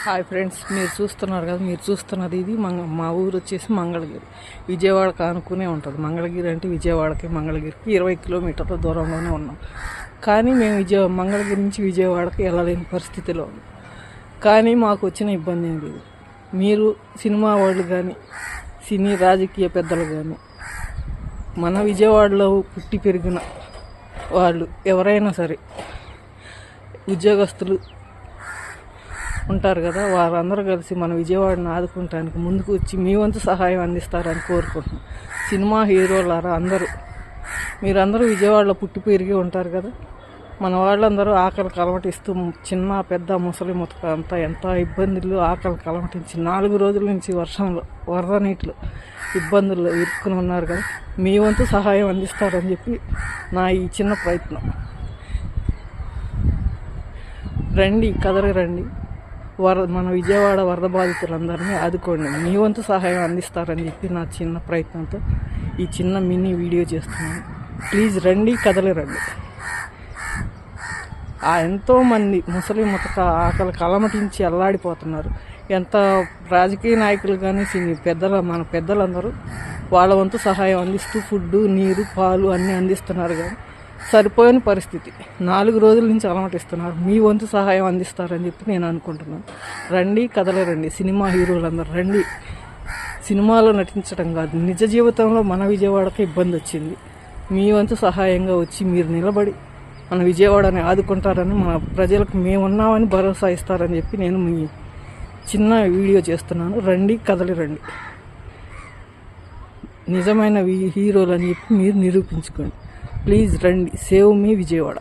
Hi friends, మీరు చూస్తున్నారు కదా, మీరు చూస్తున్నది ఇది మా ఊరు వచ్చేసి మంగళగిరి. విజయవాడకు ఆనుకునే ఉంటుంది. మంగళగిరి అంటే విజయవాడకి మంగళగిరికి 20 కిలోమీటర్ల దూరంలోనే ఉన్నాం. కానీ మేము మంగళగిరి నుంచి విజయవాడకి వెళ్ళలేని పరిస్థితిలో ఉన్నాం. కానీ మాకు వచ్చిన ఇబ్బంది ఏం లేదు. మీరు సినిమా వాళ్ళు కానీ సినీ రాజకీయ పెద్దలు కానీ మన విజయవాడలో పుట్టి పెరిగిన వాళ్ళు ఎవరైనా సరే ఉద్యోగస్తులు ఉంటారు కదా, వారందరూ కలిసి మన విజయవాడను ఆదుకుంటానికి ముందుకు వచ్చి మీ వంతు సహాయం అందిస్తారని కోరుకుంటున్నాం. సినిమా హీరోలారా మీరందరూ విజయవాడలో పుట్టి పెరిగి ఉంటారు కదా. మన వాళ్ళందరూ ఆకలి కలమటిస్తూ చిన్న పెద్ద ముసలి ముతక అంతా ఎంత ఇబ్బందులు ఆకలి కలమటించి 4 రోజుల నుంచి వర్షంలో వరద నీటిలో ఇబ్బందుల్లో ఇరుక్కుని ఉన్నారు కదా. మీ వంతు సహాయం అందిస్తారని చెప్పి నా ఈ చిన్న ప్రయత్నం. రండి, కదలి రండి, మన విజయవాడ వరద బాధితులందరినీ ఆదుకోండి. మీ వంతు సహాయం అందిస్తారని చెప్పి నా చిన్న ప్రయత్నంతో ఈ చిన్న మినీ వీడియో చేస్తున్నాను. ప్లీజ్ రండి, కదలి రండి. ఎంతోమంది ముసలి ముతక ఆకలి కలమటించి అల్లాడిపోతున్నారు. ఎంత రాజకీయ నాయకులు కానీ మన పెద్దలందరూ వాళ్ళ వంతు సహాయం అందిస్తూ ఫుడ్డు, నీరు, పాలు అన్నీ అందిస్తున్నారు. కానీ సరిపోయిన పరిస్థితి 4 రోజుల నుంచి అలమటిస్తున్నారు. మీ వంతు సహాయం అందిస్తారని చెప్పి నేను అనుకుంటున్నాను. రండి, కదలరండి. సినిమా హీరోలందరూ రండి. సినిమాలో నటించడం కాదు, నిజ జీవితంలో మన విజయవాడకి ఇబ్బంది వచ్చింది. మీ వంతు సహాయంగా వచ్చి మీరు నిలబడి మన విజయవాడని ఆదుకుంటారని, మన ప్రజలకు మేమున్నామని భరోసా ఇస్తారని చెప్పి నేను మీ చిన్న వీడియో చేస్తున్నాను. రండి, కదలి రండి. నిజమైన హీరోలు అని చెప్పి మీరు నిరూపించుకోండి. ప్లీజ్ రండి, సేవ్ మీ విజయవాడ.